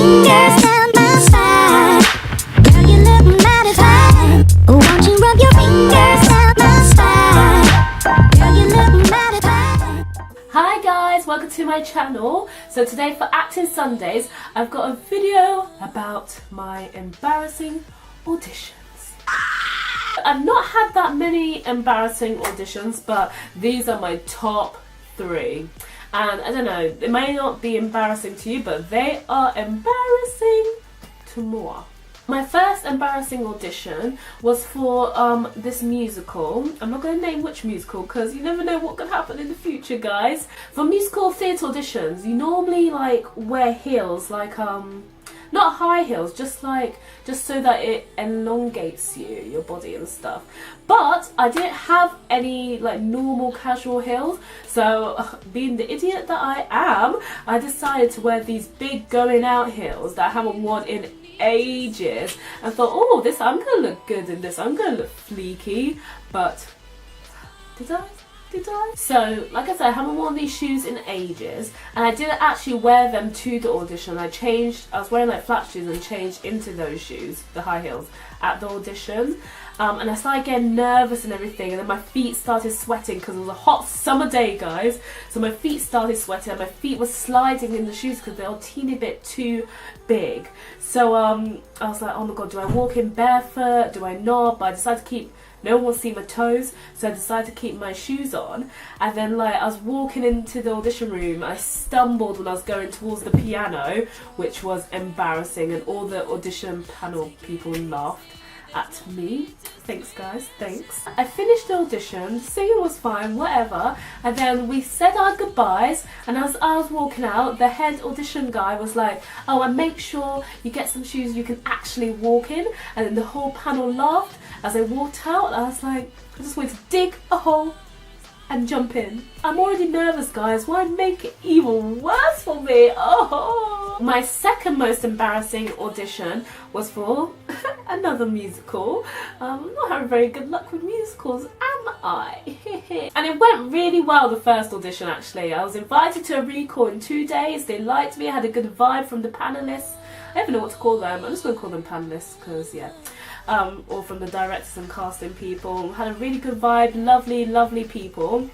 fingers down my spine. Girl, you look mighty fine. Won't you rub your fingers down my spine? Girl, you look mighty fine. Hi guys, welcome to my channel. So today for Acting Sundays, I've got a video about my embarrassing auditions. I've not had that many embarrassing auditions, but these are my top 3. And I don't know, it may not be embarrassing to you, but they are embarrassing to moi. My first embarrassing audition was for this musical. I'm not going to name which musical because you never know what could happen in the future, guys. For musical theatre auditions, you normally like wear heels, like not high heels, just so that it elongates your body and stuff. But I didn't have any like normal casual heels, so being the idiot that I am, I decided to wear these big going out heels that I haven't worn in ages, and thought, oh, this, I'm gonna look good in this, I'm gonna look fleeky. But did I? So, like I said, I haven't worn these shoes in ages, and I didn't actually wear them to the audition. I was wearing like flat shoes and changed into those shoes, the high heels, at the audition. And I started getting nervous and everything, and then my feet started sweating because it was a hot summer day, guys. So my feet started sweating, and my feet were sliding in the shoes because they were a teeny bit too big. So I was like, oh my god, do I walk in barefoot? Do I not? But I decided to keep. No one will see my toes, so I decided to keep my shoes on. And then like I was walking into the audition room, I stumbled when I was going towards the piano, which was embarrassing, and all the audition panel people laughed at me. Thanks guys, thanks. I finished the audition, singing was fine, whatever, and then we said our goodbyes, and as I was walking out, the head audition guy was like, oh, and make sure you get some shoes you can actually walk in. And then the whole panel laughed as I walked out. I was like, I just wanted to dig a hole and jump in. I'm already nervous, guys. Why make it even worse for me? Oh! My second most embarrassing audition was for another musical. I'm not having very good luck with musicals, am I? And it went really well, the first audition, actually. I was invited to a recall in 2 days. They liked me. I had a good vibe from the panellists. I don't even know what to call them. I'm just going to call them panellists because, yeah. Or from the directors and casting people. Had a really good vibe, lovely people.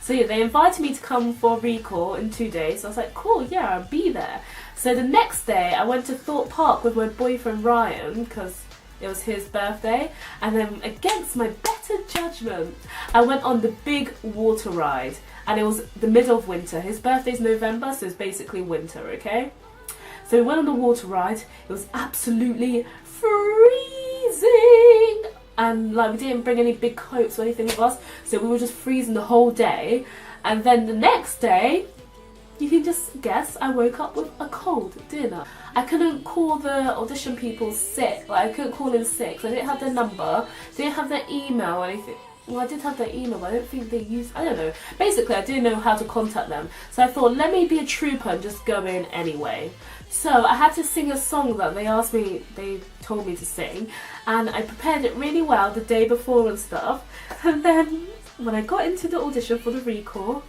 So yeah, they invited me to come for a recall in 2 days. So I was like, cool, yeah, I'll be there. So the next day I went to Thorpe Park with my boyfriend Ryan because it was his birthday, and then against my better judgment, I went on the big water ride, and it was the middle of winter. His birthday's November, so it's basically winter, okay? So we went on the water ride. It was absolutely freezing, and like we didn't bring any big coats or anything with us, so we were just freezing the whole day. And then the next day, you can just guess, I woke up with a cold, didn't I? I couldn't call the audition people sick, like I couldn't call in sick, so I didn't have their number, didn't have their email or anything. Well, I did have their email, but I don't think they used, I don't know. Basically, I didn't know how to contact them. So I thought, let me be a trooper and just go in anyway. So I had to sing a song that they told me to sing. And I prepared it really well the day before and stuff. And then when I got into the audition for the recall,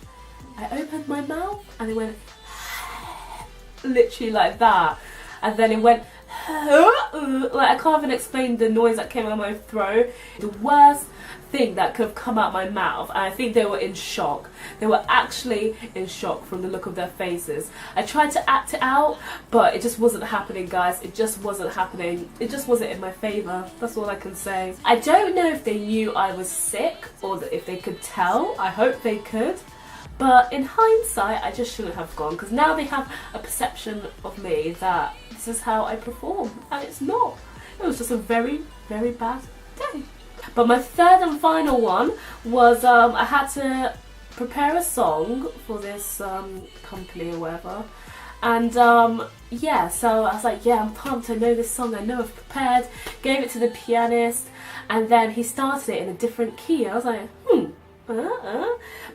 I opened my mouth and it went literally like that. And then it went like, I can't even explain the noise that came out of my throat. The worst thing that could have come out my mouth, and I think they were in shock. They were actually in shock from the look of their faces. I tried to act it out, but it just wasn't happening, guys. It just wasn't happening. It just wasn't in my favour. That's all I can say. I don't know if they knew I was sick or if they could tell. I hope they could. But in hindsight, I just shouldn't have gone, because now they have a perception of me that this is how I perform, and it's not. It was just a very, very bad day. But my third and final one was I had to prepare a song for this company or whatever. And yeah, so I was like, yeah, I'm pumped, I know this song, I know I've prepared. Gave it to the pianist, and then he started it in a different key. I was like,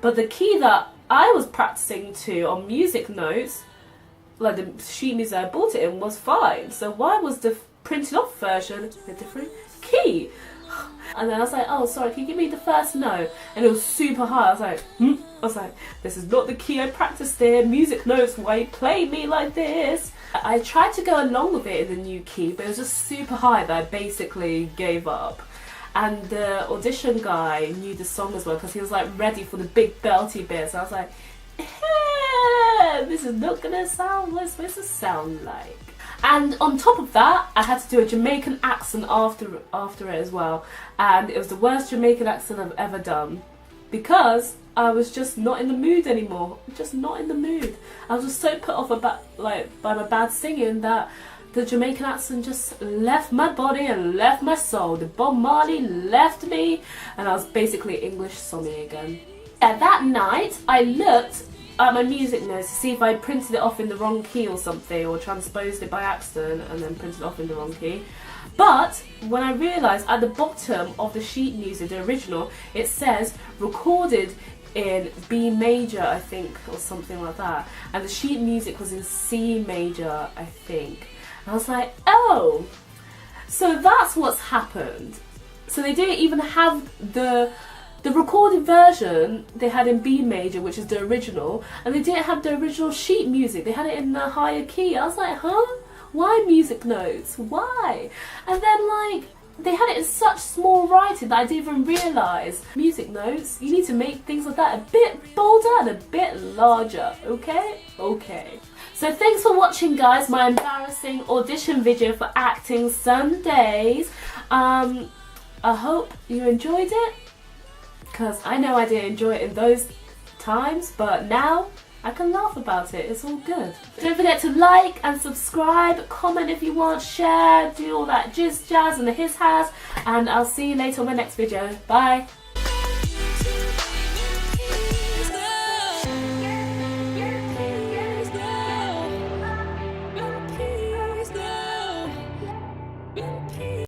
But the key that I was practicing to on music notes, like the sheet music I bought it in, was fine. So why was the printed off version a different key? And then I was like, oh, sorry, can you give me the first note? And it was super high. I was like, this is not the key I practiced in. Music notes, why you play me like this? I tried to go along with it in the new key, but it was just super high that I basically gave up. And the audition guy knew the song as well because he was like ready for the big belty bits. So I was like, this is not gonna sound what it's supposed to sound like. And on top of that, I had to do a Jamaican accent after it as well. And it was the worst Jamaican accent I've ever done because I was just not in the mood anymore. Just not in the mood. I was just so put off by my bad singing that the Jamaican accent just left my body and left my soul. The Bob Marley left me, and I was basically English Sommy again. Yeah, that night, I looked at my music notes to see if I printed it off in the wrong key or something, or transposed it by accident and then printed it off in the wrong key. But when I realised at the bottom of the sheet music, the original, it says recorded in B major, I think, or something like that. And the sheet music was in C major, I think. And I was like, oh, so that's what's happened. So they didn't even have the recorded version they had in B major, which is the original, and they didn't have the original sheet music. They had it in the higher key. I was like, huh? Why music notes? Why? And then like they had it in such small writing that I didn't even realise. Music notes, you need to make things like that a bit bolder and a bit larger, okay? Okay. So thanks for watching, guys, my embarrassing audition video for Acting Sundays. I hope you enjoyed it, because I know I didn't enjoy it in those times, but now I can laugh about it. It's all good. Don't forget to like and subscribe, comment if you want, share, do all that jizz jazz and the hiss has, and I'll see you later on my next video. Bye. Peace.